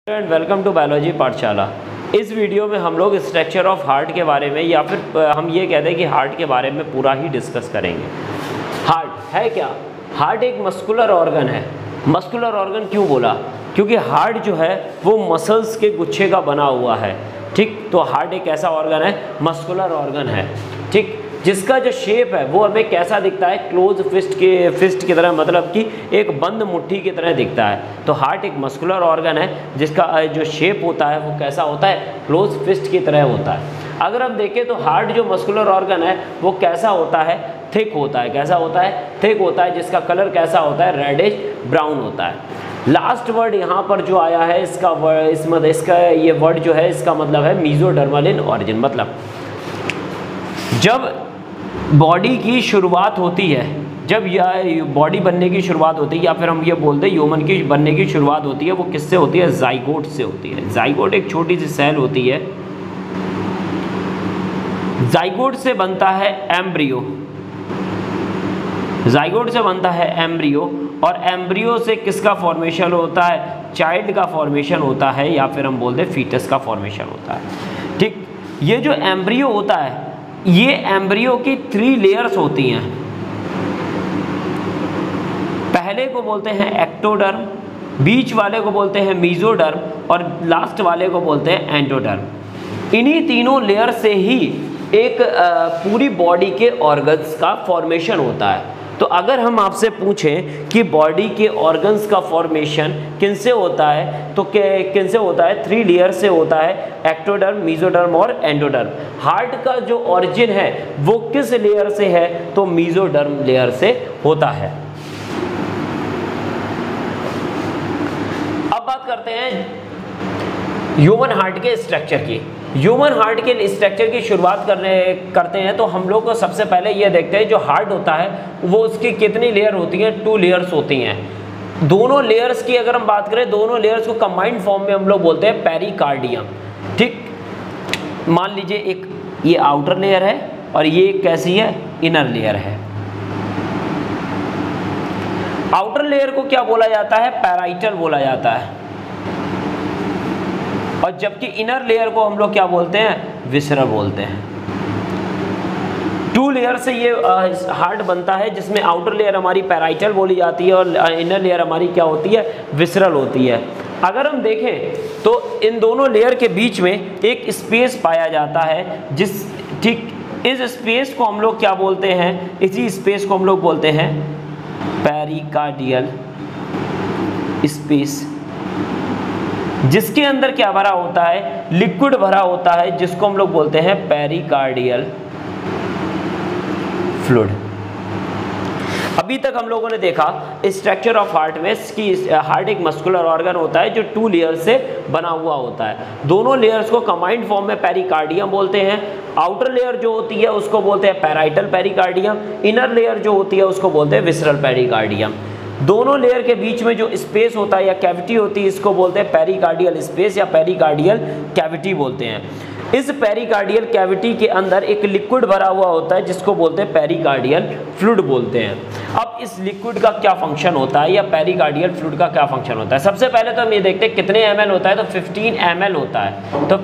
And welcome to biology पाठशाला। इस video में हम लोग स्ट्रक्चर ऑफ हार्ट के बारे में या फिर हम ये कहते हैं कि हार्ट के बारे में पूरा ही डिस्कस करेंगे। हार्ट है क्या? हार्ट एक मस्कुलर ऑर्गन है। मस्कुलर ऑर्गन क्यों बोला? क्योंकि हार्ट जो है वो मसल्स के गुच्छे का बना हुआ है। ठीक, तो हार्ट एक ऐसा ऑर्गन है, मस्कुलर ऑर्गन है। ठीक, जिसका जो शेप है वो हमें कैसा दिखता है? क्लोज फिस्ट की तरह, मतलब कि एक बंद मुट्ठी की तरह दिखता है। तो हार्ट एक मस्कुलर ऑर्गन है जिसका जो शेप होता है वो कैसा होता है? क्लोज फिस्ट की तरह होता है। अगर हम देखें तो हार्ट जो मस्कुलर ऑर्गन है वो कैसा होता है? थिक होता है। कैसा होता है? थिक होता है, जिसका कलर कैसा होता है? रेडिश ब्राउन होता है। लास्ट वर्ड यहाँ पर जो आया है इसका ये वर्ड जो है इसका मतलब है मीजोडर्मल इन ऑरिजिन। मतलब जब बॉडी की शुरुआत होती है, जब यह बॉडी बनने की शुरुआत होती है या फिर हम ये बोलते हैं ह्यूमन की बनने की शुरुआत होती है, वो किससे होती है? जाइगोट से होती है। जाइगोट एक छोटी सी सेल होती है। जाइगोट से बनता है एम्ब्रियो। जाइगोट से बनता है एम्ब्रियो, और एम्ब्रियो से किसका फॉर्मेशन होता है? चाइल्ड का फॉर्मेशन होता है, या फिर हम बोलते हैं फीटस का फॉर्मेशन होता है। ठीक, ये जो एम्ब्रियो होता है, ये एम्ब्रियो की 3 लेयर्स होती हैं। पहले को बोलते हैं एक्टोडर्म, बीच वाले को बोलते हैं मीजोडर्म, और लास्ट वाले को बोलते हैं एंडोडर्म। इन्हीं तीनों लेयर से ही एक पूरी बॉडी के ऑर्गन्स का फॉर्मेशन होता है। तो अगर हम आपसे पूछें कि बॉडी के ऑर्गन्स का फॉर्मेशन किनसे होता है, तो किनसे होता है? 3 लेयर से होता है, एक्टोडर्म, मीजोडर्म और एंडोडर्म। हार्ट का जो ऑरिजिन है वो किस लेयर से है? तो मीजोडर्म लेयर से होता है। अब बात करते हैं ह्यूमन हार्ट के स्ट्रक्चर की। ह्यूमन हार्ट के स्ट्रक्चर की शुरुआत करते हैं तो हम लोग को सबसे पहले ये देखते हैं जो हार्ट होता है वो उसकी कितनी लेयर होती हैं? 2 लेयर्स होती हैं। दोनों लेयर्स की अगर हम बात करें, दोनों लेयर्स को कंबाइंड फॉर्म में हम लोग बोलते हैं पेरिकार्डियम। ठीक, मान लीजिए एक ये आउटर लेयर है और ये एक कैसी है? इनर लेयर है। आउटर लेयर को क्या बोला जाता है? पैराइटल बोला जाता है, और जबकि इनर लेयर को हम लोग क्या बोलते हैं? विसरल बोलते हैं। 2 लेयर से ये हार्ट बनता है, जिसमें आउटर लेयर हमारी पैराइटल बोली जाती है और इनर लेयर हमारी क्या होती है? विसरल होती है। अगर हम देखें तो इन दोनों लेयर के बीच में एक स्पेस पाया जाता है, ठीक इस स्पेस को हम लोग क्या बोलते हैं? इसी स्पेस को हम लोग बोलते हैं पेरिकार्डियल स्पेस, जिसके अंदर क्या भरा होता है? लिक्विड भरा होता है, जिसको हम लोग बोलते हैं पेरिकार्डियल फ्लूइड। अभी तक हम लोगों ने देखा स्ट्रक्चर ऑफ हार्ट में कि हार्ट एक मस्कुलर ऑर्गन होता है जो 2 लेयर से बना हुआ होता है। दोनों लेयर्स को कंबाइंड फॉर्म में पेरिकार्डियम बोलते हैं। आउटर लेयर जो होती है उसको बोलते हैं पैराइटल पेरिकार्डियम, इनर लेयर जो होती है उसको बोलते हैं विसरल पेरिकार्डियम। दोनों लेयर के बीच में जो स्पेस होता है या कैविटी होती है, इसको बोलते हैं पेरिकार्डियल स्पेस या पेरिकार्डियल कैविटी बोलते हैं। इस पेरिकार्डियल कैविटी के अंदर एक लिक्विड भरा हुआ होता है, जिसको बोलते हैं पेरिकार्डियल फ्लूइड बोलते हैं। अब इस लिक्विड का क्या फंक्शन होता है या पेरिकार्डियल फ्लूइड का क्या फंक्शन होता है? सबसे पहले तो हम ये देखते हैं कितने ml होता है, तो 15 ml होता है। तो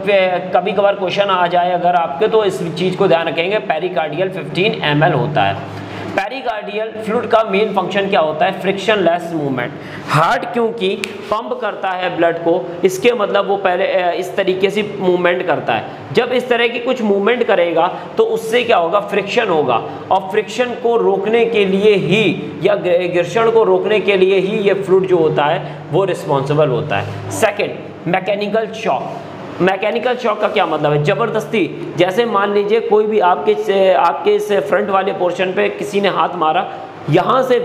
कभी कभार क्वेश्चन आ जाए अगर आपके, तो इस चीज़ को ध्यान रखेंगे, पेरिकार्डियल 15 ml होता है। पेरिकार्डियल फ्लूइड का मेन फंक्शन क्या होता है? Frictionless movement. हार्ट क्योंकि पंप करता है ब्लड को, इसके मतलब वो पहले इस तरीके से मूवमेंट करता है। जब इस तरह की कुछ मूवमेंट करेगा तो उससे क्या होगा? फ्रिक्शन होगा, और फ्रिक्शन को रोकने के लिए ही या घर्षण को रोकने के लिए ही ये फ्लूइड जो होता है वो रिस्पॉन्सिबल होता है। Second, mechanical shock. Mechanical shock का क्या मतलब है? ज़बरदस्ती, जैसे मान लीजिए कोई भी आपके इस फ्रंट वाले पोर्शन पे किसी ने हाथ मारा, यहाँ से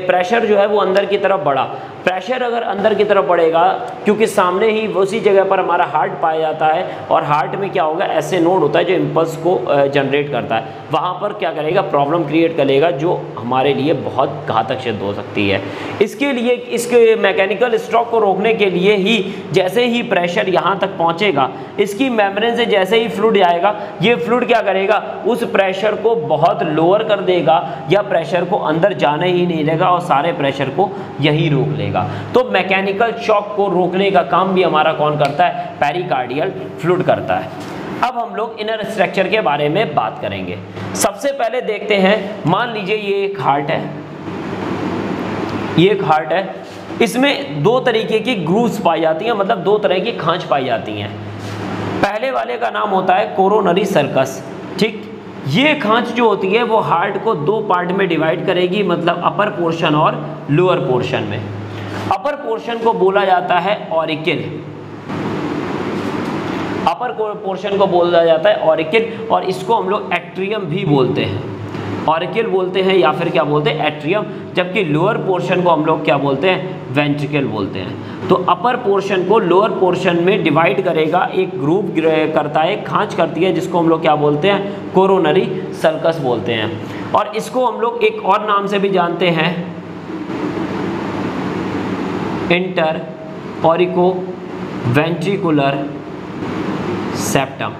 प्रेशर जो है वो अंदर की तरफ बढ़ा। प्रेशर अगर अंदर की तरफ बढ़ेगा, क्योंकि सामने ही उसी जगह पर हमारा हार्ट पाया जाता है, और हार्ट में क्या होगा? ऐसे नोड होता है जो इम्पल्स को जनरेट करता है। वहाँ पर क्या करेगा? प्रॉब्लम क्रिएट करेगा, जो हमारे लिए बहुत घातक सिद्ध हो सकती है। इसके लिए इसके मैकेनिकल स्ट्रोक को रोकने के लिए ही जैसे ही प्रेशर यहाँ तक पहुँचेगा, इसकी मेम्ब्रेन से जैसे ही फ्लूइड आएगा, ये फ्लूइड क्या करेगा? उस प्रेशर को बहुत लोअर कर देगा या प्रेशर को अंदर अंदर जाने ही नहीं देगा और सारे प्रेशर को यही रोक लेगा। तो मैकेनिकल शॉक को रोकने का काम भी हमारा कौन करता है? पेरिकार्डियल फ्लूइड करता है। अब हम लोग इनर स्ट्रक्चर के बारे में बात करेंगे। सबसे पहले देखते हैं, मान लीजिए ये एक हार्ट है, ये एक हार्ट है, इसमें दो तरीके की ग्रूव्स पाई जाती हैं, मतलब दो तरह की खांच पाई जाती हैं। पहले वाले का नाम होता है कोरोनरी सर्कस, ठीक। ये खांच जो होती है वो हार्ट को दो पार्ट में डिवाइड करेगी, मतलब अपर पोर्शन और लोअर पोर्शन में। अपर पोर्शन को बोला जाता है ऑरिकल, अपर पोर्शन को बोला जाता है ऑरिकल, और इसको हम लोग एट्रियम भी बोलते हैं। ऑरिकल बोलते हैं या फिर क्या बोलते हैं? एट्रियम। जबकि लोअर पोर्शन को हम लोग क्या बोलते हैं? वेंट्रिकल बोलते हैं। तो अपर पोर्शन को लोअर पोर्शन में डिवाइड करेगा, एक ग्रुप करता है, खांच करती है, जिसको हम लोग क्या बोलते हैं? कोरोनरी सर्कस बोलते हैं। और इसको हम लोग एक और नाम से भी जानते हैं, इंटर ऑरिको वेंट्रिकुलर सेप्टम,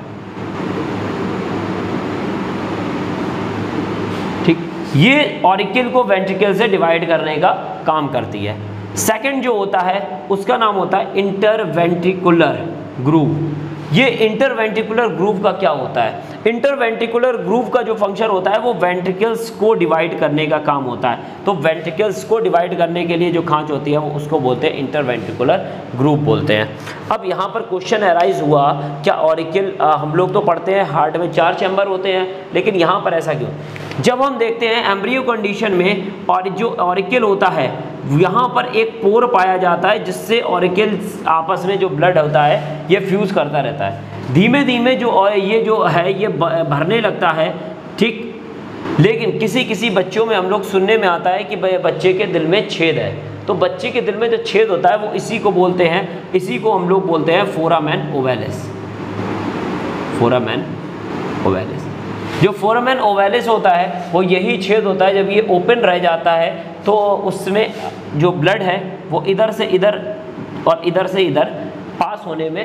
ठीक। ये ऑरिकल को वेंट्रिकल से डिवाइड करने का काम करती है। सेकंड जो होता है उसका नाम होता है इंटरवेंट्रिकुलर ग्रूव। ये इंटरवेंट्रिकुलर ग्रूव का क्या होता है? इंटरवेंट्रिकुलर ग्रूव का जो फंक्शन होता है वो वेंट्रिकल्स को डिवाइड करने का काम होता है। तो वेंट्रिकल्स को डिवाइड करने के लिए जो खांच होती है वो उसको बोलते हैं इंटरवेंट्रिकुलर ग्रूव बोलते हैं। अब यहाँ पर क्वेश्चन अराइज हुआ, क्या ऑरिकल, हम लोग तो पढ़ते हैं हार्ट में 4 चैम्बर होते हैं, लेकिन यहाँ पर ऐसा क्यों? जब हम देखते हैं एम्ब्रियो कंडीशन में, और जो ऑरिकल होता है यहाँ पर एक पोर पाया जाता है, जिससे ऑरिकल आपस में जो ब्लड होता है ये फ्यूज़ करता रहता है। धीमे धीमे ये जो है ये भरने लगता है, ठीक। लेकिन किसी किसी बच्चों में हम लोग सुनने में आता है कि बच्चे के दिल में छेद है, तो बच्चे के दिल में जो छेद होता है वो इसी को बोलते हैं, इसी को हम लोग बोलते हैं फोरामेन ओवैलिस। फोरामेन ओवैलिस, जो फोरामेन ओवैलिस होता है वो यही छेद होता है। जब ये ओपन रह जाता है तो उसमें जो ब्लड है वो इधर से इधर और इधर से इधर पास होने में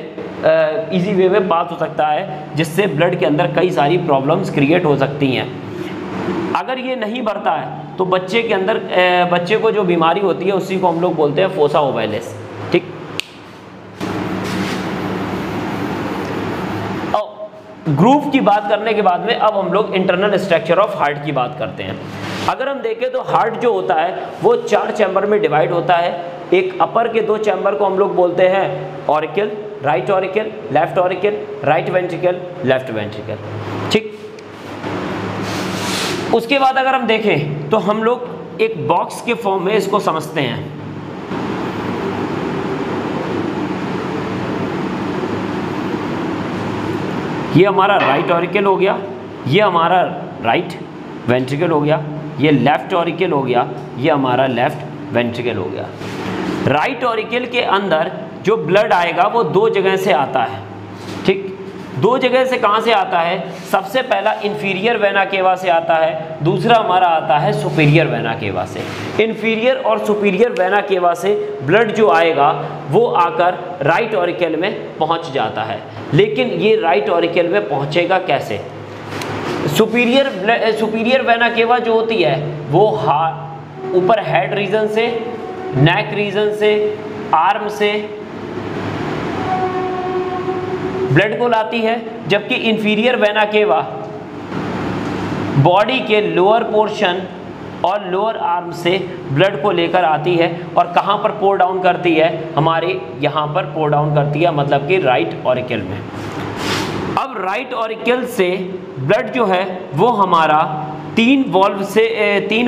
इजी वे में पास हो सकता है, जिससे ब्लड के अंदर कई सारी प्रॉब्लम्स क्रिएट हो सकती हैं। अगर ये नहीं बढ़ता है तो बच्चे के अंदर बच्चे को जो बीमारी होती है उसी को हम लोग बोलते हैं फोसा ओवैलिस, ठीक। ग्रूव की बात करने के बाद में अब हम लोग इंटरनल स्ट्रक्चर ऑफ हार्ट की बात करते हैं। अगर हम देखें तो हार्ट जो होता है वो 4 चैम्बर में डिवाइड होता है। एक अपर के 2 चैम्बर को हम लोग बोलते हैं auricle, right auricle, left auricle, right ventricle, left ventricle, ठीक। उसके बाद अगर हम देखें तो हम लोग एक बॉक्स के फॉर्म में इसको समझते हैं। ये हमारा राइट ऑरिकल हो गया, ये हमारा राइट वेंट्रिकल हो गया, ये लेफ्ट ऑरिकल हो गया, ये हमारा लेफ्ट वेंट्रिकल हो गया। राइट ऑरिकल के अंदर जो ब्लड आएगा वो 2 जगह से आता है, ठीक। 2 जगह से कहाँ से आता है? सबसे पहला इंफीरियर वेना केवा से आता है, दूसरा हमारा आता है सुपीरियर वेना केवा से। इंफीरियर और सुपीरियर वेना केवा से ब्लड जो आएगा वो आकर राइट ऑरिकल में पहुँच जाता है। लेकिन ये राइट ऑरिकल में पहुँचेगा कैसे? सुपीरियर वेना केवा जो होती है वो ऊपर हेड रीजन से, नेक रीजन से, आर्म से ब्लड को लाती है, जबकि इंफीरियर वेना केवा बॉडी के लोअर पोर्शन और लोअर आर्म से ब्लड को लेकर आती है और कहाँ पर पोर डाउन करती है? हमारे यहाँ पर पोर डाउन करती है, मतलब कि राइट ऑरिकल में। अब राइट ऑरिकल से ब्लड जो है वो हमारा 3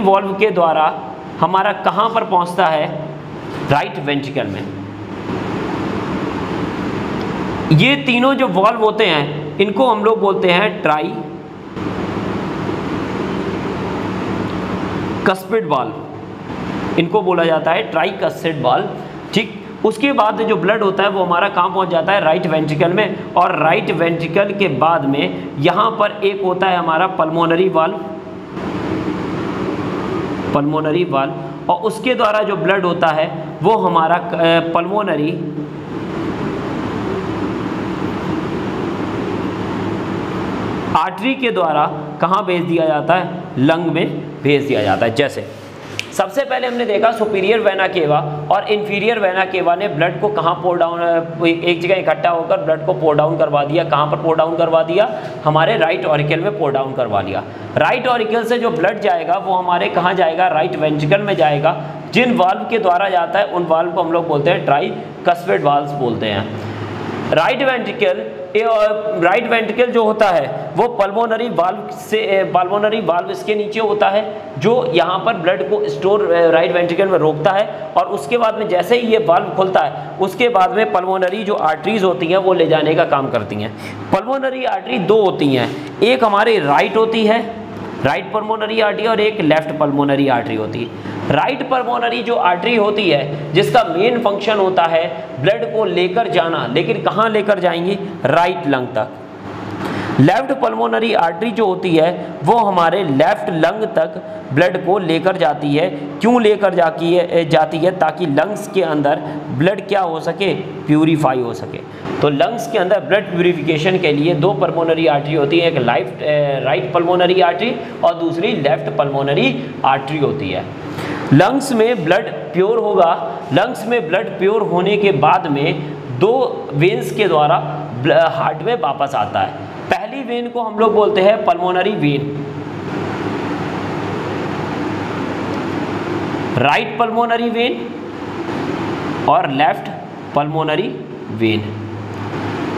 वॉल्व के द्वारा हमारा कहाँ पर पहुँचता है? राइट वेंट्रिकल में। ये तीनों जो वॉल्व होते हैं इनको हम लोग बोलते हैं ट्राई कस्पिड वाल्व, इनको बोला जाता है ट्राई कस्पिड वाल्व, ठीक। उसके बाद जो ब्लड होता है वो हमारा कहाँ पहुँच जाता है? राइट वेंट्रिकल में। और राइट वेंट्रिकल के बाद में यहाँ पर एक होता है हमारा पल्मोनरी वाल्व, पल्मोनरी वाल्व, और उसके द्वारा जो ब्लड होता है वो हमारा पल्मोनरी आर्टरी के द्वारा कहाँ भेज दिया जाता है? लंग में भेज दिया जाता है। जैसे सबसे पहले हमने देखा सुपीरियर वेना केवा और इंफीरियर वेना केवा ने ब्लड को कहाँ पोर डाउन, एक जगह इकट्ठा होकर ब्लड को पोर डाउन करवा दिया। कहाँ पर पोर डाउन करवा दिया? हमारे राइट ऑरिकल में पोर डाउन करवा दिया। राइट ऑरिकल से जो ब्लड जाएगा वो हमारे कहाँ जाएगा? राइट वेंट्रिकल में जाएगा। जिन वाल्व के द्वारा जाता है उन वाल्व को हम लोग बोलते हैं ट्राइकस्पिड वाल्व्स बोलते हैं। राइट वेंट्रिकल जो होता है वो पल्मोनरी वाल्व इसके नीचे होता है, जो यहाँ पर ब्लड को स्टोर राइट वेंट्रिकल में रोकता है। और उसके बाद में जैसे ही ये वाल्व खुलता है उसके बाद में पल्मोनरी जो आर्टरीज होती हैं वो ले जाने का काम करती हैं। पल्मोनरी आर्टरी दो होती हैं, एक हमारी राइट होती है, राइट पल्मोनरी आर्टरी, और एक लेफ्ट पल्मोनरी आर्टरी होती है। राइट पल्मोनरी जो आर्टरी होती है जिसका मेन फंक्शन होता है ब्लड को लेकर जाना, लेकिन कहाँ लेकर जाएंगी? राइट लंग तक। लेफ्ट पल्मोनरी आर्टरी जो होती है वो हमारे लेफ्ट लंग तक ब्लड को लेकर जाती है। क्यों लेकर जाती है? ताकि लंग्स के अंदर ब्लड क्या हो सके? प्यूरिफाई हो सके। तो लंग्स के अंदर ब्लड प्यूरिफिकेशन के लिए दो पल्मोनरी आर्टरी होती है, एक राइट पल्मोनरी आर्टरी और दूसरी लेफ्ट पल्मोनरी आर्टरी होती है। लंग्स में ब्लड प्योर होगा। लंग्स में ब्लड प्योर होने के बाद में दो वेन्स के द्वारा हार्ट में वापस आता है। पहली वेन को हम लोग बोलते हैं pulmonary vein, right pulmonary vein और left pulmonary vein.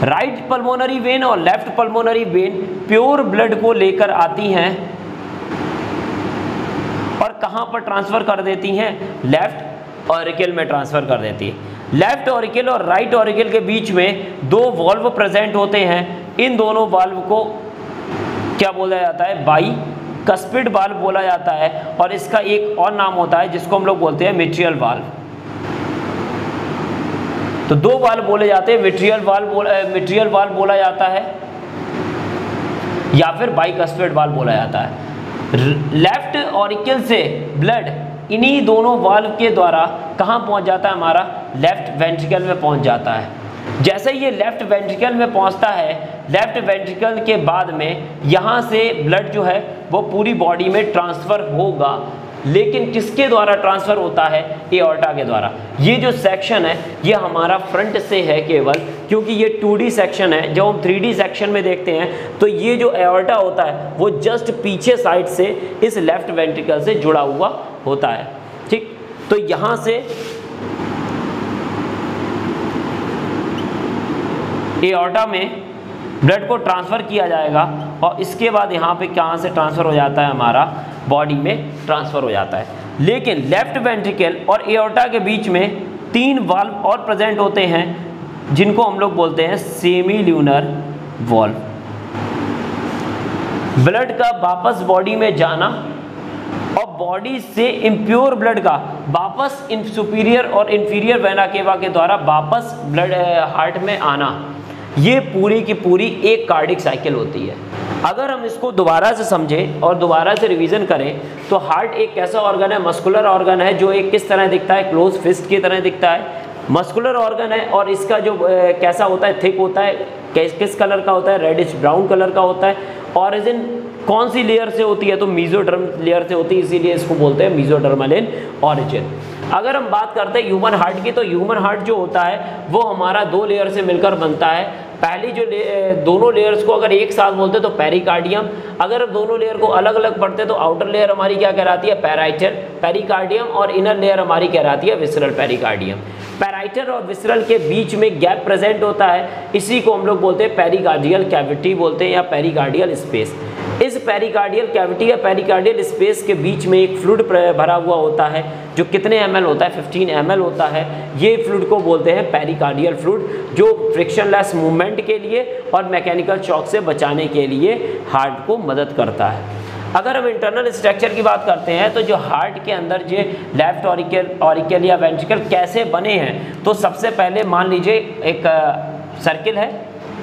Right pulmonary vein और left pulmonary vein pure blood को लेकर आती हैं और कहां पर ट्रांसफर कर देती हैं? लेफ्ट ऑरिकल में ट्रांसफर कर देती है। लेफ्ट ऑरिकल और राइट ऑरिकल के बीच में दो वाल्व प्रेजेंट होते हैं। इन दोनों वाल्व को क्या बोला जाता है? बाइकस्पिड वाल्व बोला जाता है। और इसका एक और नाम होता है जिसको हम लोग बोलते हैं मिट्रियल वाल्व। तो दो वाल्व बोले जाते हैं, मिट्रियल वाल्व बोला जाता है या फिर बाइकस्पिड वाल्व बोला जाता है। लेफ्ट ऑरिकल से ब्लड इन्हीं दोनों वाल्व के द्वारा कहाँ पहुँच जाता है? हमारा लेफ्ट वेंट्रिकल में पहुँच जाता है। जैसे ये लेफ्ट वेंट्रिकल में पहुँचता है, लेफ्ट वेंट्रिकल के बाद में यहाँ से ब्लड जो है वो पूरी बॉडी में ट्रांसफ़र होगा। लेकिन किसके द्वारा ट्रांसफ़र होता है? एओर्टा के द्वारा। ये जो सेक्शन है ये हमारा फ्रंट से है केवल, क्योंकि ये 2D सेक्शन है। जब हम 3D सेक्शन में देखते हैं तो ये जो एओर्टा होता है वो जस्ट पीछे साइड से इस लेफ्ट वेंट्रिकल से जुड़ा हुआ होता है। ठीक, तो यहाँ से एओर्टा में ब्लड को ट्रांसफ़र किया जाएगा और इसके बाद यहाँ पे कहाँ से ट्रांसफ़र हो जाता है? हमारा बॉडी में ट्रांसफ़र हो जाता है। लेकिन लेफ्ट वेंट्रिकल और एओर्टा के बीच में तीन वाल्व और प्रेजेंट होते हैं जिनको हम लोग बोलते हैं सेमी ल्यूनर वाल्व। ब्लड का वापस बॉडी में जाना और बॉडी से इम्प्योर ब्लड का वापस सुपीरियर और इंफीरियर वेना केवा के द्वारा वापस ब्लड हार्ट में आना, ये पूरी की पूरी एक कार्डिक साइकिल होती है। अगर हम इसको दोबारा से समझें और दोबारा से रिवीजन करें तो हार्ट एक कैसा ऑर्गन है? मस्कुलर ऑर्गन है, जो एक किस तरह दिखता है? क्लोज फिस्ट की तरह दिखता है। मस्कुलर ऑर्गन है और इसका जो कैसा होता है? थिक होता है। किस कलर का होता है? रेडिश ब्राउन कलर का होता है। ऑरिजिन कौन सी लेयर से होती है? तो मीजोडर्म लेयर से होती है, इसीलिए इसको बोलते हैं मीजोडर्मल इन ऑरिजिन। अगर हम बात करते हैं ह्यूमन हार्ट की, तो ह्यूमन हार्ट जो होता है वो हमारा दो लेयर से मिलकर बनता है। पहली जो दोनों लेयर्स को अगर एक साथ बोलते तो पेरिकार्डियम, अगर हम दोनों लेयर को अलग अलग पढ़ते तो आउटर लेयर हमारी क्या कहलाती है? पेरिकार्डियम, और इनर लेयर हमारी कहलाती है विसरल पेरिकार्डियम। पैराइटर और विसरल के बीच में गैप प्रेजेंट होता है, इसी को हम लोग बोलते हैं पेरिकार्डियल कैविटी बोलते हैं या पेरिकार्डियल स्पेस। इस पेरिकार्डियल कैविटी या पेरिकार्डियल स्पेस के बीच में एक फ्लूइड भरा हुआ होता है जो कितने ml होता है? 15 ml होता है। ये फ्लूइड को बोलते हैं पेरिकार्डियल फ्लूइड, जो फ्रिक्शनलेस मूवमेंट के लिए और मैकेनिकल शॉक से बचाने के लिए हार्ट को मदद करता है। अगर हम इंटरनल स्ट्रक्चर की बात करते हैं तो जो हार्ट के अंदर जो लेफ्ट ऑरिकल या वेंट्रिकल कैसे बने हैं, तो सबसे पहले मान लीजिए एक सर्किल है,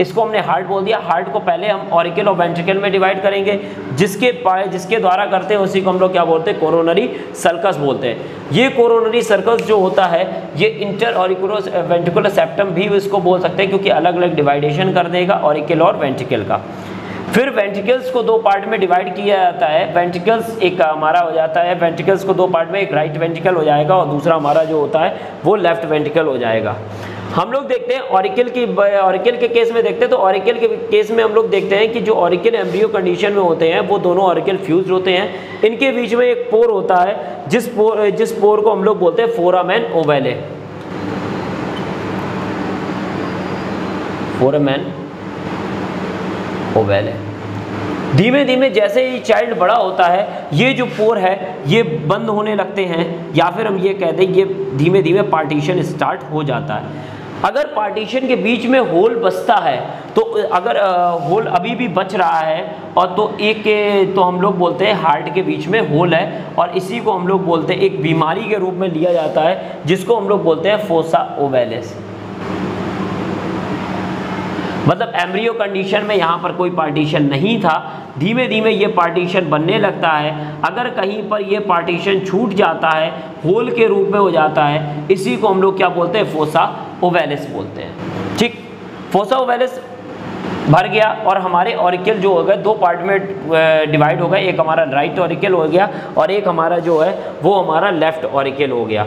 इसको हमने हार्ट बोल दिया। हार्ट को पहले हम ऑरिकल और वेंट्रिकल में डिवाइड करेंगे, जिसके द्वारा करते हैं उसी को हम लोग क्या बोलते हैं? कोरोनरी सर्कस बोलते हैं। ये कोरोनरी सर्कस जो होता है ये इंटर ऑरिकुलर वेंट्रिकुलर सेप्टम भी इसको बोल सकते हैं, क्योंकि अलग अलग डिवाइडेशन कर देगा ऑरिकल और वेंट्रिकल का। फिर वेंट्रिकल्स को दो पार्ट में डिवाइड किया जाता है। वेंट्रिकल्स एक हमारा हो जाता है, वेंट्रिकल्स को दो पार्ट में, एक राइट वेंट्रिकल हो जाएगा और दूसरा हमारा जो होता है वो लेफ्ट वेंट्रिकल हो जाएगा। हम लोग देखते हैं ऑरिकल के केस में देखते हैं, तो ऑरिकल के केस में हम लोग देखते हैं कि जो ऑरिकल एम्ब्रियो कंडीशन में होते हैं वो दोनों ऑरिकल फ्यूज्ड होते हैं। इनके बीच में एक पोर होता है जिस पोर को हम लोग बोलते हैं फोरामेन ओवैले। फोरामेन ओवैले। धीमे धीमे जैसे ही चाइल्ड बड़ा होता है ये जो पोर है ये बंद होने लगते हैं, या फिर हम ये कहते हैं ये धीमे धीमे पार्टीशन स्टार्ट हो जाता है। अगर पार्टीशन के बीच में होल बचता है तो अगर होल अभी भी बच रहा है और तो हम लोग बोलते हैं हार्ट के बीच में होल है, और इसी को हम लोग बोलते हैं एक बीमारी के रूप में लिया जाता है जिसको हम लोग बोलते हैं फोसा ओवैलिस। मतलब एम्ब्रियो कंडीशन में यहाँ पर कोई पार्टीशन नहीं था, धीमे धीमे ये पार्टीशन बनने लगता है। अगर कहीं पर ये पार्टीशन छूट जाता है, होल के रूप में हो जाता है, इसी को हम लोग क्या बोलते हैं, फोसा ओवैलिस बोलते हैं। ठीक, फोसा ओवैलिस भर गया और हमारे ऑरिकल जो हो गए दो पार्ट में डिवाइड हो गए, एक हमारा राइट ऑरिकल हो गया और एक हमारा जो है वो हमारा लेफ्ट ऑरिकल हो गया।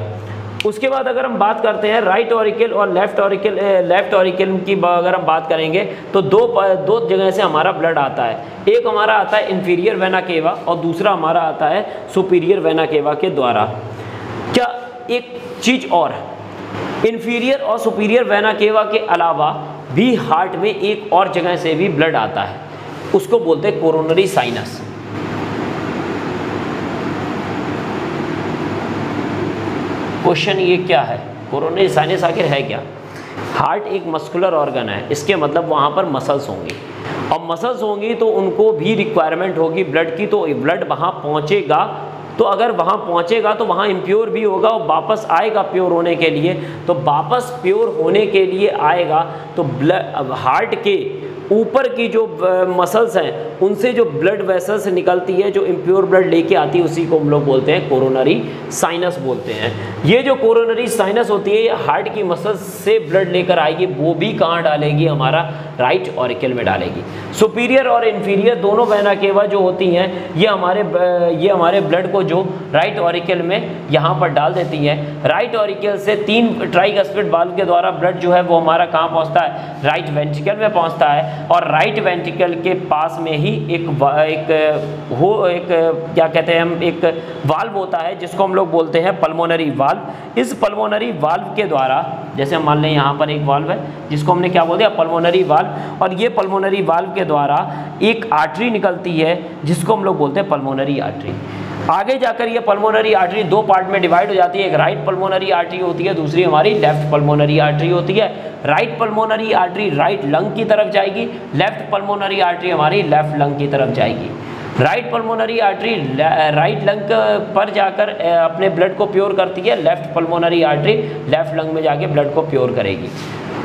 उसके बाद अगर हम बात करते हैं राइट ऑरिकल और लेफ्ट ऑरिकल की अगर हम बात करेंगे तो दो जगह से हमारा ब्लड आता है। एक हमारा आता है इंफीरियर वेना केवा और दूसरा हमारा आता है सुपीरियर वेना केवा के द्वारा। क्या एक चीज़ और, इंफीरियर और सुपीरियर वेना केवा के अलावा भी हार्ट में एक और जगह से भी ब्लड आता है, उसको बोलते हैं कोरोनरी साइनस। क्वेश्चन ये क्या है, कोरोनरी साइनस आखिर है क्या? हार्ट एक मस्कुलर ऑर्गन है, इसके मतलब वहाँ पर मसल्स होंगी और मसल्स होंगी तो उनको भी रिक्वायरमेंट होगी ब्लड की, तो ब्लड वहाँ पहुँचेगा। तो अगर वहाँ पहुँचेगा तो वहाँ इम्प्योर भी होगा और वापस आएगा प्योर होने के लिए। तो वापस प्योर होने के लिए आएगा तो ब्लड हार्ट के ऊपर की जो मसल्स हैं उनसे जो ब्लड वेसल्स निकलती है, जो इम्प्योर ब्लड लेके आती है, उसी को हम लोग बोलते हैं कोरोनरी साइनस बोलते हैं। ये जो कोरोनरी साइनस होती है ये हार्ट की मसल्स से ब्लड लेकर आएगी, वो भी कहाँ डालेगी, हमारा राइट ऑरिकल में डालेगी। सुपीरियर और इन्फीरियर दोनों वेना केवा जो होती हैं ये हमारे ब्लड को जो राइट ऑरिकल में यहाँ पर डाल देती हैं। राइट ऑरिकल से 3 ट्राइकस्पिड वाल्व के द्वारा ब्लड जो है वो हमारा कहाँ पहुँचता है, राइट वेंट्रिकल में पहुँचता है। और राइट वेंट्रिकल के पास में ही एक क्या कहते हैं हम, एक वाल्व होता है जिसको हम लोग बोलते हैं पल्मोनरी वाल्व। इस पल्मोनरी वाल्व के द्वारा, जैसे हम मान लें यहाँ पर एक वाल्व है जिसको हमने क्या बोल दिया, पल्मोनरी वाल्व, और ये पल्मोनरी वाल्व के द्वारा एक आर्टरी निकलती है जिसको हम लोग बोलते हैं पल्मोनरी आर्टरी। आगे जाकर ये पल्मोनरी आर्टरी दो पार्ट में डिवाइड हो जाती है, एक राइट पल्मोनरी आर्टरी होती है, दूसरी हमारी लेफ्ट पल्मोनरी आर्टरी होती है। Right pulmonary artery right lung की तरफ जाएगी, लेफ्ट पल्मोनरी आर्टरी हमारी लेफ्ट लंग की तरफ जाएगी। Right pulmonary artery right lung पर जाकर अपने ब्लड को प्योर करती है, left pulmonary artery left lung में जाके ब्लड को प्योर करेगी।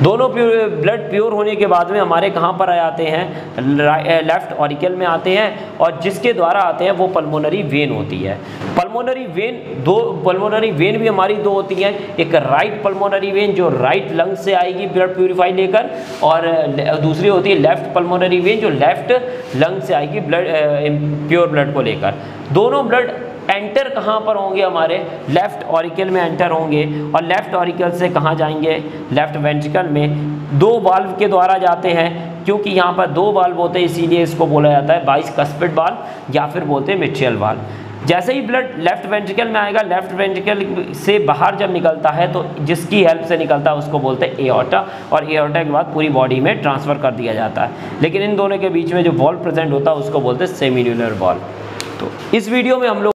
दोनों ब्लड प्योर होने के बाद में हमारे कहाँ पर आ जाते हैं, लेफ्ट ऑरिकल में आते हैं, और जिसके द्वारा आते हैं वो पल्मोनरी वेन होती है। पल्मोनरी वेन भी हमारी दो होती हैं, एक राइट पल्मोनरी वेन जो राइट लंग से आएगी ब्लड प्यूरिफाई लेकर, और दूसरी होती है लेफ्ट पल्मोनरी वेन जो लेफ्ट लंग से आएगी प्योर ब्लड को लेकर। दोनों ब्लड एंटर कहाँ पर होंगे, हमारे लेफ्ट ऑरिकल में एंटर होंगे, और लेफ्ट ऑरिकल से कहाँ जाएंगे, लेफ्ट वेंट्रिकल में। दो वाल्व के द्वारा जाते हैं, क्योंकि यहाँ पर दो वाल्व होते हैं इसीलिए इसको बोला जाता है बाइस्कस्पिड वाल्व या फिर बोलते हैं मिट्रियल वाल्व। जैसे ही ब्लड लेफ्ट वेंट्रिकल में आएगा, लेफ्ट वेंट्रिकल से बाहर जब निकलता है तो जिसकी हेल्प से निकलता है उसको बोलते हैं एओर्टा, और एओर्टा के बाद पूरी बॉडी में ट्रांसफ़र कर दिया जाता है। लेकिन इन दोनों के बीच में जो वॉल्व प्रेजेंट होता है उसको बोलते हैं सेमिन्यूलर वॉल्व। तो इस वीडियो में हम लोग